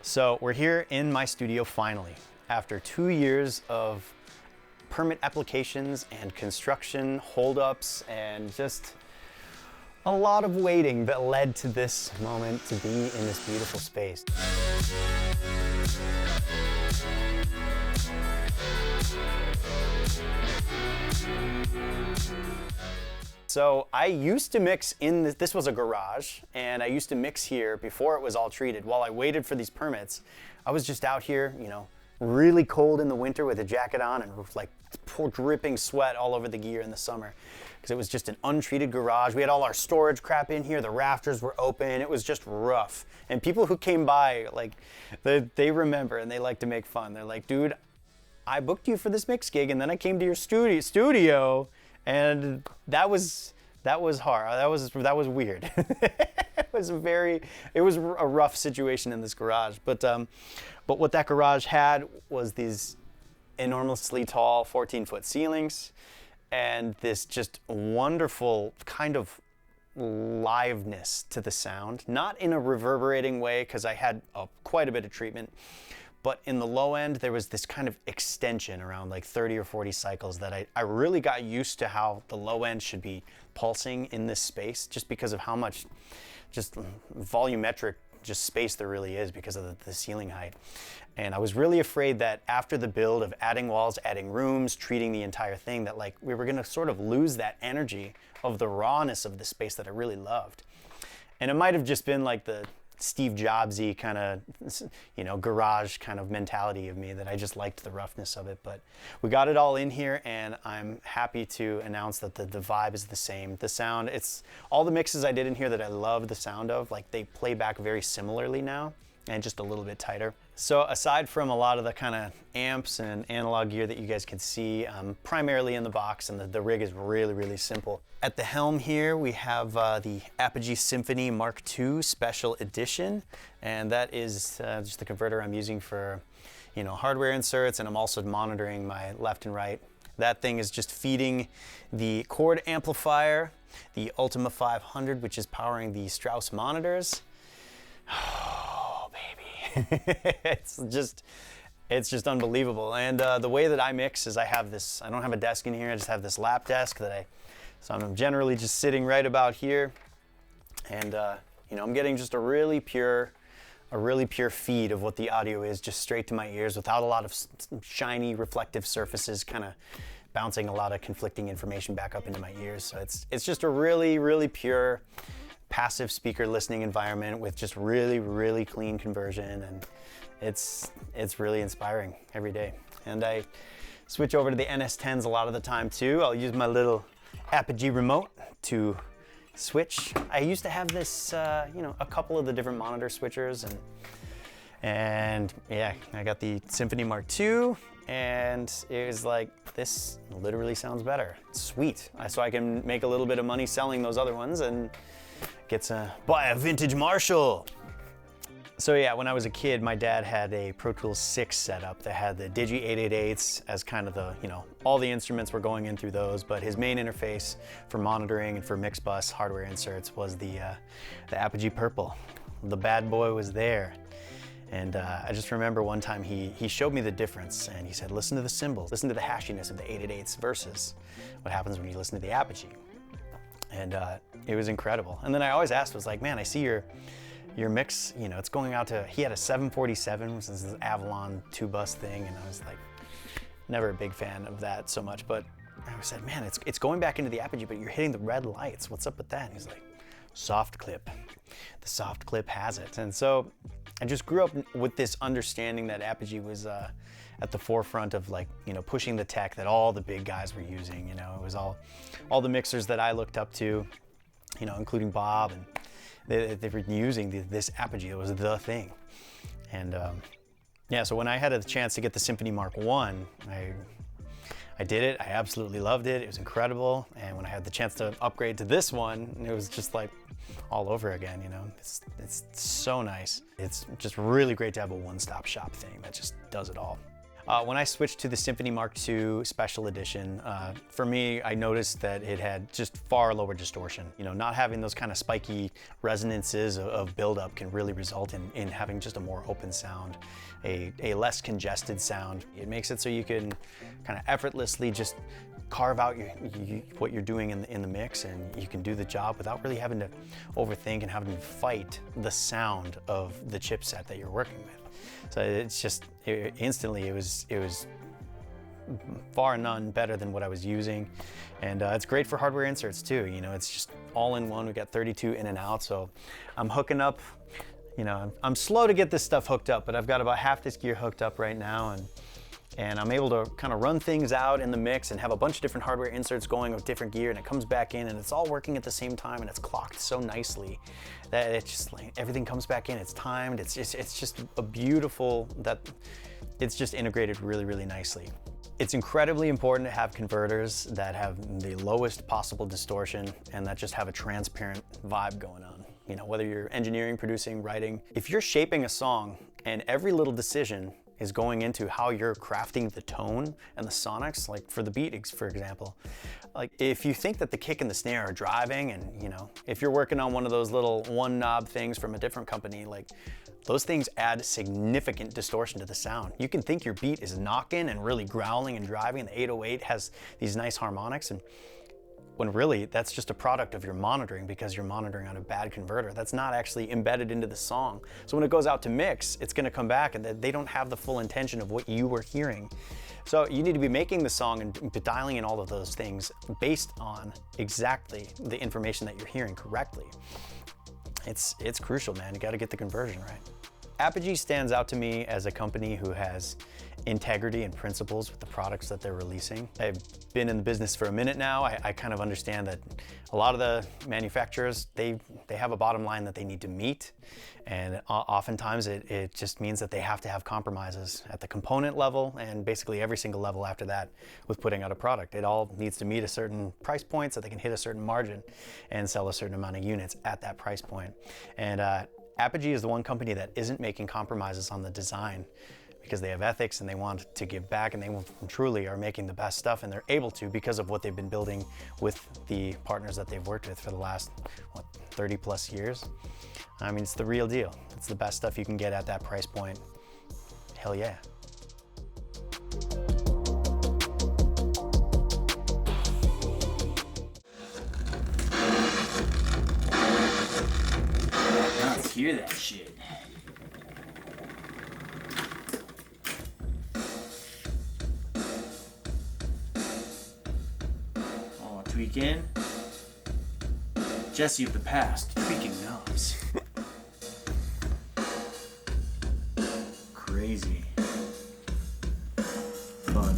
So we're here in my studio finally, after 2 years of permit applications and construction holdups and just a lot of waiting that led to this moment to be in this beautiful space. So I used to mix in this was a garage, and I used to mix here before it was all treated. While I waited for these permits, I was just out here, you know, really cold in the winter with a jacket on and like dripping sweat all over the gear in the summer because it was just an untreated garage. We had all our storage crap in here. The rafters were open. It was just rough. And people who came by, like, they remember and they like to make fun. They're like, dude, I booked you for this mix gig and then I came to your studio and that was hard. That was weird. It was a rough situation in this garage. But what that garage had was these enormously tall 14-foot ceilings and this just wonderful kind of liveness to the sound. Not in a reverberating way because I had quite a bit of treatment. But in the low end, there was this kind of extension around like 30 or 40 cycles that I really got used to how the low end should be pulsing in this space just because of how much just volumetric just space there really is because of the ceiling height. And I was really afraid that after the build of adding walls, adding rooms, treating the entire thing, that like we were gonna sort of lose that energy of the rawness of the space that I really loved. And it might have just been like the Steve Jobsy kind of, you know, garage kind of mentality of me that I just liked the roughness of it. But we got it all in here and I'm happy to announce that the vibe is the same. The sound, it's all the mixes I did in here that I love the sound of, like they play back very similarly now and just a little bit tighter. So aside from a lot of the kind of amps and analog gear that you guys can see, primarily in the box, and the rig is really, really simple. At the helm here, we have the Apogee Symphony Mark II Special Edition, and that is just the converter I'm using for, you know, hardware inserts, and I'm also monitoring my left and right. That thing is just feeding the chord amplifier, the Ultima 500, which is powering the Strauss monitors. Oh, baby. It's just unbelievable. And the way that I mix is I don't have a desk in here, I just have this lap desk so I'm generally just sitting right about here. And you know, I'm getting just a really pure feed of what the audio is, just straight to my ears without a lot of shiny reflective surfaces kind of bouncing a lot of conflicting information back up into my ears. So it's just a really, really pure passive speaker listening environment with just really, really clean conversion, and it's really inspiring every day. And I switch over to the NS10s a lot of the time too. I'll use my little Apogee remote to switch. I used to have this, you know, a couple of the different monitor switchers, and yeah, I got the Symphony Mark II, and it was like, this literally sounds better. It's sweet. So I can make a little bit of money selling those other ones and buy a vintage Marshall. So yeah, when I was a kid, my dad had a Pro Tools 6 setup that had the Digi 888s as kind of the, you know, all the instruments were going in through those, but his main interface for monitoring and for mix bus hardware inserts was the Apogee Purple. The bad boy was there. And I just remember one time he showed me the difference and he said, listen to the cymbals, listen to the hashiness of the 888s versus what happens when you listen to the Apogee. And it was incredible. And then I always asked, was like, man, I see your mix, you know, it's going out to, he had a 747, which is this Avalon 2-bus thing, and I was like, never a big fan of that so much, but I said, man, it's going back into the Apogee, but you're hitting the red lights. What's up with that? And he's like, soft clip. The soft clip has it. And so I just grew up with this understanding that Apogee was at the forefront of, like, you know, pushing the tech that all the big guys were using. You know, it was all the mixers that I looked up to, you know, including Bob, and they were using this Apogee. It was the thing. And yeah, so when I had the chance to get the Symphony Mark I did it. I absolutely loved it. It was incredible. And when I had the chance to upgrade to this one, it was just like all over again, you know. It's so nice. It's just really great to have a one-stop shop thing that just does it all. When I switched to the Symphony Mark II Special Edition, for me, I noticed that it had just far lower distortion. You know, not having those kind of spiky resonances of buildup can really result in having just a more open sound, a less congested sound. It makes it so you can kind of effortlessly just carve out what you're doing in the mix, and you can do the job without really having to overthink and having to fight the sound of the chipset that you're working with. So it's just instantly it was far none better than what I was using, and it's great for hardware inserts too. You know, it's just all in one. We got 32 in and out, so I'm hooking up. You know, I'm slow to get this stuff hooked up, but I've got about half this gear hooked up right now, and I'm able to kind of run things out in the mix and have a bunch of different hardware inserts going with different gear, and it comes back in and it's all working at the same time, and it's clocked so nicely that it's just like everything comes back in, it's timed, it's just a beautiful, that it's just integrated really, really nicely. It's incredibly important to have converters that have the lowest possible distortion and that just have a transparent vibe going on. You know, whether you're engineering, producing, writing, if you're shaping a song and every little decision is going into how you're crafting the tone and the sonics, like for the beat, for example. Like if you think that the kick and the snare are driving, and you know, if you're working on one of those little one knob things from a different company, like those things add significant distortion to the sound. You can think your beat is knocking and really growling and driving, and the 808 has these nice harmonics, and when really that's just a product of your monitoring, because you're monitoring on a bad converter. That's not actually embedded into the song. So when it goes out to mix, it's gonna come back and they don't have the full intention of what you were hearing. So you need to be making the song and dialing in all of those things based on exactly the information that you're hearing correctly. It's crucial, man. You gotta get the conversion right. Apogee stands out to me as a company who has integrity and principles with the products that they're releasing. I've been in the business for a minute now. I kind of understand that a lot of the manufacturers, they have a bottom line that they need to meet, and oftentimes it just means that they have to have compromises at the component level and basically every single level after that with putting out a product. It all needs to meet a certain price point so they can hit a certain margin and sell a certain amount of units at that price point. And Apogee is the one company that isn't making compromises on the design, because they have ethics and they want to give back, and they truly are making the best stuff, and they're able to because of what they've been building with the partners that they've worked with for the last, 30 plus years. I mean, it's the real deal. It's the best stuff you can get at that price point. Hell yeah. Let's hear that shit. Tweaking. Jesse of the past, tweaking knobs. Crazy. Fun.